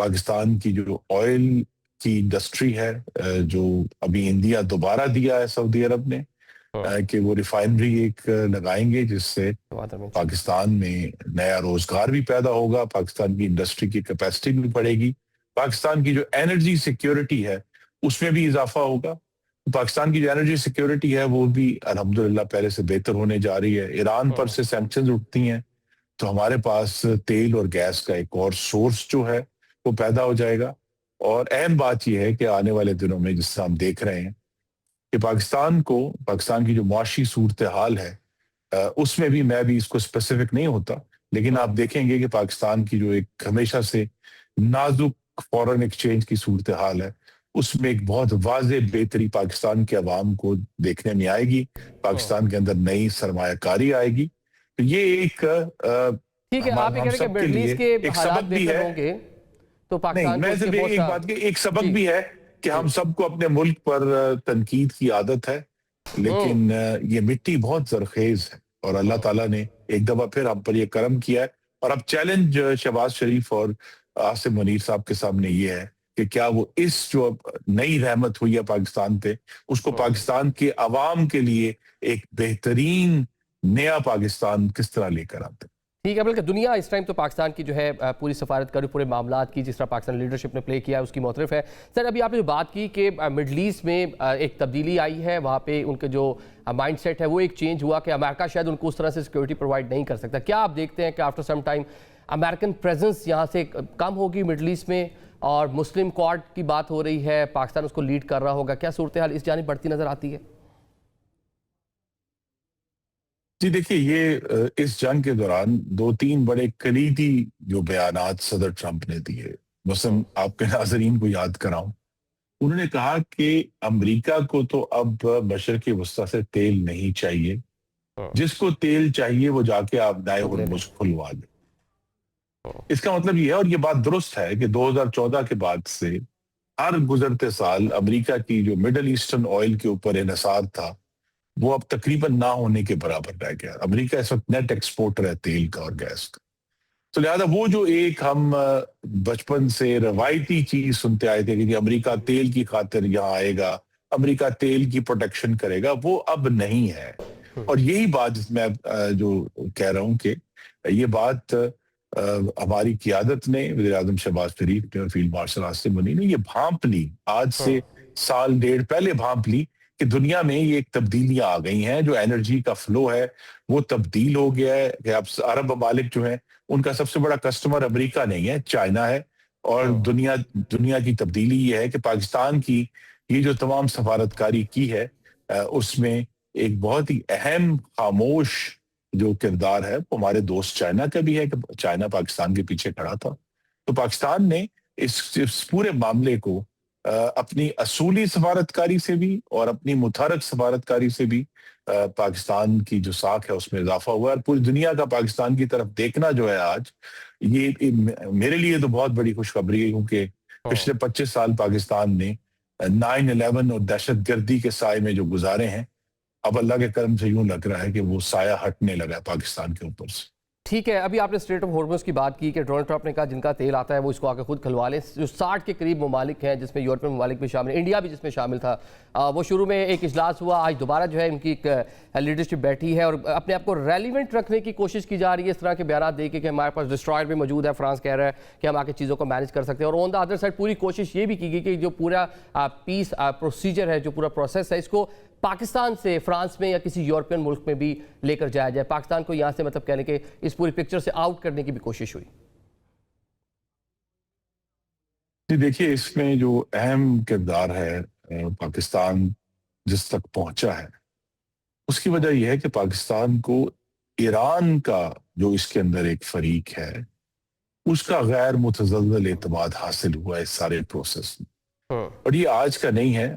پاکستان کی جو آئل کی انڈسٹری ہے جو ابھی انڈیا دوبارہ دیا ہے سعودی عرب نے کہ وہ ریفائنری ایک لگائیں گے جس سے پاکستان میں نیا روزگار بھی پیدا ہوگا، پاکستان کی انڈسٹری کی کیپیسٹی بھی بڑھے گی، پاکستان کی جو انرجی سیکیورٹی ہے اس میں بھی اضافہ ہوگا۔ پاکستان کی جو انرجی سیکیورٹی ہے وہ بھی الحمدللہ پہلے سے بہتر ہونے جا رہی ہے۔ ایران پر سے سینکشنز اٹھتی ہیں تو ہمارے پاس تیل اور گیس کا ایک اور سورس جو ہے وہ پیدا ہو جائے گا۔ اور اہم بات یہ ہے کہ آنے والے دنوں میں جس سے ہم دیکھ رہے ہیں کہ پاکستان کی جو معاشی صورتحال ہے اس میں بھی اس کو اسپیسیفک نہیں ہوتا، لیکن آپ دیکھیں گے کہ پاکستان کی جو ایک ہمیشہ سے نازک فورن ایکسچینج کی صورتحال ہے اس میں ایک بہت واضح بہتری پاکستان کے عوام کو دیکھنے میں آئے گی، پاکستان کے اندر نئی سرمایہ کاری آئے گی۔ تو یہ ایک ٹھیک ہے، آپ یہ کہہ رہے ہیں کہ مڈل ایسٹ کے حالات بہتر ہوں گے تو پاکستان میں صرف ایک بات کہ ایک سبق بھی ہے کہ ہم سب کو اپنے ملک پر تنقید کی عادت ہے، لیکن یہ مٹی بہت زرخیز ہے اور اللہ تعالیٰ نے ایک دفعہ پھر ہم پر یہ کرم کیا ہے۔ اور اب چیلنج شہباز شریف اور عاصم منیر صاحب کے سامنے یہ ہے کہ کیا وہ اس جو نئی رحمت ہوئی ہے پاکستان پہ اس کو پاکستان کے عوام کے لیے ایک بہترین نیا پاکستان کس طرح لے کر آتے ہیں۔ ٹھیک ہے، بلکہ دنیا اس ٹائم تو پاکستان کی جو ہے پوری سفارت کاری پورے معاملات کی جس طرح پاکستان لیڈرشپ نے پلے کیا ہے اس کی معترف ہے۔ سر ابھی آپ نے جو بات کی کہ مڈل ایسٹ میں ایک تبدیلی آئی ہے، وہاں پہ ان کے جو مائنڈ سیٹ ہے وہ ایک چینج ہوا کہ امریکہ شاید ان کو اس طرح سے سیکیورٹی پرووائڈ نہیں کر سکتا۔ کیا آپ دیکھتے ہیں کہ after some time American presence یہاں سے کم ہوگی مڈل ایسٹ میں، اور مسلم کوارڈ کی بات ہو رہی ہے، پاکستان اس کو لیڈ کر رہا ہوگا، کیا صورتحال اس جانب بڑھتی نظر آتی ہے؟ جی دیکھیے، یہ اس جنگ کے دوران 2-3 بڑے کلیدی جو بیانات صدر ٹرمپ نے دیے، مثلا آپ کے ناظرین کو یاد کراؤں، انہوں نے کہا کہ امریکہ کو تو اب مشرق وسطیٰ سے تیل نہیں چاہیے، جس کو تیل چاہیے وہ جا کے آپ دائیں ہرمز کھلوا دیں۔ اس کا مطلب یہ ہے، اور یہ بات درست ہے، کہ 2014 کے بعد سے ہر گزرتے سال امریکہ کی جو مڈل ایسٹرن آئل کے اوپر انحصار تھا وہ اب تقریباً نہ ہونے کے برابر رہ گیا۔ امریکہ اس وقت نیٹ ایکسپورٹر ہے تیل کا اور گیس کا۔ تو لہذا وہ جو ایک ہم بچپن سے روایتی چیز سنتے آئے تھے کہ امریکہ تیل کی خاطر یہاں آئے گا، امریکہ تیل کی پروٹیکشن کرے گا، وہ اب نہیں ہے۔ اور یہی بات جس میں جو کہہ رہا ہوں کہ یہ بات ہماری قیادت نے، وزیر اعظم شہباز شریف نے اور فیلڈ مارشل عاصم منیر نے یہ بھانپ لی، آج سے سال ڈیڑھ پہلے بھانپ لی کہ دنیا میں یہ ایک تبدیلیاں آ گئی ہیں، جو انرجی کا فلو ہے وہ تبدیل ہو گیا ہے کہ اب عرب ممالک جو ہیں ان کا سب سے بڑا کسٹمر امریکہ نہیں ہے، چائنا ہے۔ اور دنیا کی تبدیلی یہ ہے کہ پاکستان کی یہ جو تمام سفارتکاری کی ہے اس میں ایک بہت ہی اہم خاموش جو کردار ہے وہ ہمارے دوست چائنا کا بھی ہے کہ چائنا پاکستان کے پیچھے کھڑا تھا۔ تو پاکستان نے اس پورے معاملے کو اپنی اصولی سفارتکاری سے بھی اور اپنی متحرک سفارتکاری سے بھی پاکستان کی جو ساکھ ہے اس میں اضافہ ہوا ہے، اور پوری دنیا کا پاکستان کی طرف دیکھنا جو ہے آج، یہ میرے لیے تو بہت بڑی خوشخبری ہے، کیونکہ پچھلے 25 سال پاکستان نے 9/11 اور دہشت گردی کے سائے میں جو گزارے ہیں، اب اللہ کے کرم سے یوں لگ رہا ہے کہ وہ سایہ ہٹنے لگا ہے پاکستان کے اوپر سے۔ ٹھیک ہے، ابھی آپ نے اسٹریٹ آف ہارمز کی بات کی کہ ڈونلڈ ٹرمپ نے کہا جن کا تیل آتا ہے وہ اس کو آ کے خود کھلوا لیں۔ جو 60 کے قریب ممالک ہیں جس میں یورپین ممالک بھی شامل ہیں، انڈیا بھی جس میں شامل تھا، وہ شروع میں ایک اجلاس ہوا، آج دوبارہ جو ہے ان کی ایک لیڈرشپ بیٹھی ہے اور اپنے آپ کو ریلیونٹ رکھنے کی کوشش کی جا رہی ہے، اس طرح کے بیانات دے کے کہ ہمارے پاس ڈسٹرائر بھی موجود ہے، فرانس کہہ رہا ہے کہ ہم آ کے چیزوں کو مینج کر سکتے ہیں، اور آن دا ادر سائڈ پوری کوشش یہ بھی کی گئی کہ جو پورا پیس پروسیجر ہے، جو پورا پروسیس ہے، اس کو پاکستان سے فرانس میں یا کسی یورپین ملک میں بھی لے کر جایا جائے، پاکستان کو یہاں سے مطلب کہنے کے اس پوری پکچر سے آؤٹ کرنے کی بھی کوشش ہوئی۔ جی دیکھیے، اس میں جو اہم کردار ہے پاکستان جس تک پہنچا ہے اس کی وجہ یہ ہے کہ پاکستان کو ایران کا جو اس کے اندر ایک فریق ہے اس کا غیر متزلزل اعتماد حاصل ہوا ہے اس سارے پروسیس میں۔ اور یہ آج کا نہیں ہے،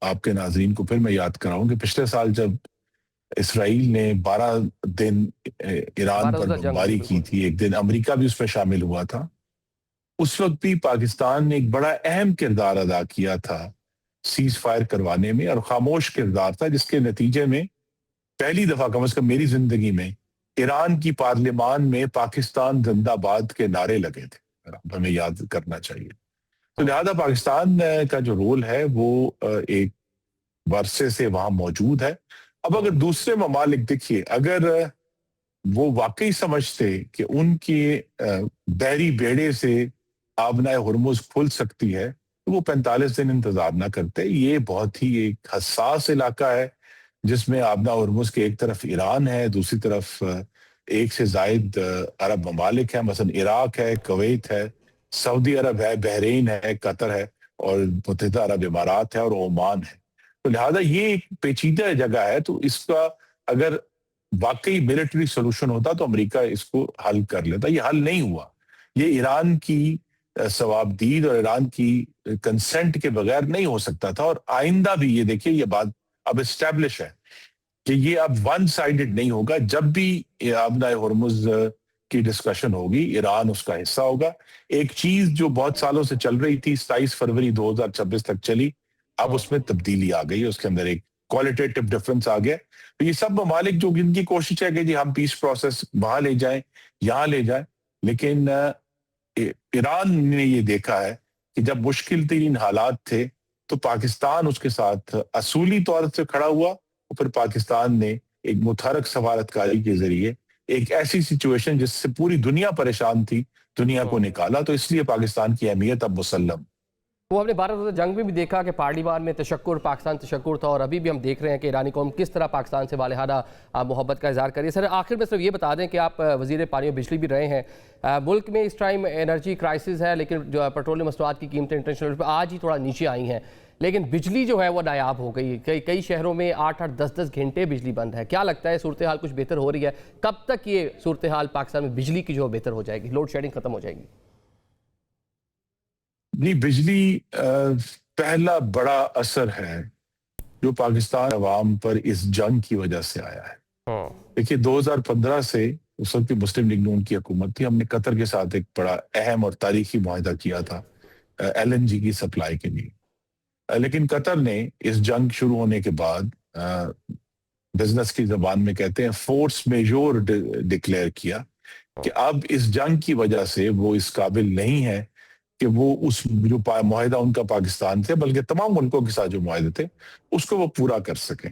آپ کے ناظرین کو پھر میں یاد کراؤں کہ پچھلے سال جب اسرائیل نے 12 دن ایران پر بمباری کی تھی، ایک دن امریکہ بھی اس میں شامل ہوا تھا، اس وقت بھی پاکستان نے ایک بڑا اہم کردار ادا کیا تھا سیز فائر کروانے میں، اور خاموش کردار تھا جس کے نتیجے میں پہلی دفعہ کم از کم میری زندگی میں ایران کی پارلیمان میں پاکستان زندہ باد کے نعرے لگے تھے۔ ہمیں یاد کرنا چاہیے. تو لہذا پاکستان کا جو رول ہے وہ ایک ورثے سے وہاں موجود ہے. اب اگر دوسرے ممالک دیکھیے اگر وہ واقعی سمجھتے کہ ان کے بحری بیڑے سے آبنائے ہرمز کھل سکتی ہے تو وہ 45 دن انتظار نہ کرتے. یہ بہت ہی ایک حساس علاقہ ہے جس میں آبنا ہرمز کے ایک طرف ایران ہے, دوسری طرف ایک سے زائد عرب ممالک ہیں, مثلا عراق ہے, کویت ہے, سعودی عرب ہے, بحرین ہے, قطر ہے اور متحدہ عرب امارات ہے اور عمان ہے. تو لہذا یہ ایک پیچیدہ جگہ ہے. تو اس کا اگر واقعی ملٹری سولوشن ہوتا تو امریکہ اس کو حل کر لیتا. یہ حل نہیں ہوا. یہ ایران کی ثوابدید اور ایران کی کنسنٹ کے بغیر نہیں ہو سکتا تھا, اور آئندہ بھی یہ دیکھیے یہ بات اب اسٹیبلش ہے کہ یہ اب ون سائیڈڈ نہیں ہوگا. جب بھی آبنائے ہرمز کی ڈسکشن ہوگی ایران اس کا حصہ ہوگا. ایک چیز جو بہت سالوں سے چل رہی تھی 27 فروری 2026 تک چلی, اب اس میں تبدیلی آ گئی, اس کے اندر ایک کوالٹیٹیو ڈفرنس آ گیا. تو یہ سب ممالک جو ان کی کوشش ہے کہ جی ہم پیس پروسیس وہاں لے جائیں یہاں لے جائیں, لیکن ایران نے یہ دیکھا ہے کہ جب مشکل ترین حالات تھے تو پاکستان اس کے ساتھ اصولی طور سے کھڑا ہوا, اور پھر پاکستان نے ایک متحرک سفارتکاری کے ذریعے ایک ایسی سچویشن جس سے پوری دنیا پریشان تھی دنیا کو نکالا. تو اس لیے پاکستان کی اہمیت اب مسلم. وہ ہم نے بھارت روزہ جنگ میں بھی دیکھا کہ پارلیمان میں تشکر پاکستان تشکر تھا, اور ابھی بھی ہم دیکھ رہے ہیں کہ ایرانی قوم کس طرح پاکستان سے والہانہ محبت کا اظہار کری ہے. سر آخر میں صرف یہ بتا دیں کہ آپ وزیر پانی و بجلی بھی رہے ہیں. ملک میں اس ٹائم انرجی کرائسس ہے, لیکن جو پیٹرولیم مصنوعات کی قیمتیں انٹرنیشنل پہ آج ہی تھوڑا نیچے آئی ہیں, لیکن بجلی جو ہے وہ نایاب ہو گئی. کئی شہروں میں 8-8 10-10 گھنٹے بجلی بند ہے. کیا لگتا ہے صورتحال کچھ بہتر ہو رہی ہے؟ کب تک یہ صورتحال پاکستان میں بجلی کی جو بہتر ہو جائے گی, لوڈ شیڈنگ ختم ہو جائے گی؟ جی بجلی پہلا بڑا اثر ہے جو پاکستان عوام پر اس جنگ کی وجہ سے آیا ہے. دیکھیے 2015 سے اس وقت مسلم لیگ نون کی حکومت تھی, ہم نے قطر کے ساتھ ایک بڑا اہم اور تاریخی معاہدہ کیا تھا LNG کی سپلائی کے لیے. لیکن قطر نے اس جنگ شروع ہونے کے بعد بزنس کی زبان میں کہتے ہیں فورس میجور ڈکلیئر کیا کہ اب اس جنگ کی وجہ سے وہ اس قابل نہیں ہے کہ وہ اس جو معاہدہ ان کا پاکستان سے بلکہ تمام ملکوں کے ساتھ جو معاہدے تھے اس کو وہ پورا کر سکیں.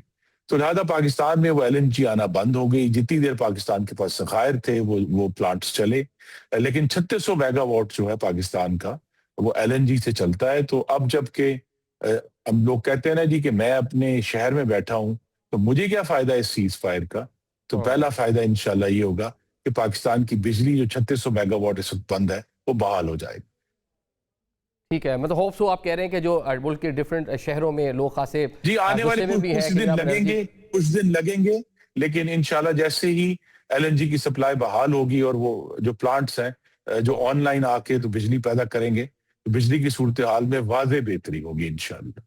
تو لہذا پاکستان میں وہ LNG آنا بند ہو گئی. جتنی دیر پاکستان کے پاس ذخائر تھے وہ پلانٹس چلے, لیکن 3600 میگا واٹ جو ہے پاکستان کا وہ LNG سے چلتا ہے. تو اب جب کہ ہم لوگ کہتے ہیں نا جی کہ میں اپنے شہر میں بیٹھا ہوں تو مجھے کیا فائدہ ہے اس سیز فائر کا, تو پہلا فائدہ انشاءاللہ یہ ہوگا کہ پاکستان کی بجلی جو 3600 میگا واٹ اس وقت بند ہے وہ بحال ہو جائے گی. ٹھیک ہے, مطلب ہوپ سو آپ کہہ رہے ہیں کہ جو ملک کے ڈیفرنٹ شہروں میں لوگ خاصے جی آنے والے کچھ دن لگیں گے, لیکن انشاءاللہ جیسے ہی LNG کی سپلائی بحال ہوگی اور وہ جو پلانٹس ہیں جو آن لائن آ کے تو بجلی پیدا کریں گے تو بجلی کی صورتحال میں واضح بہتری ہوگی انشاءاللہ.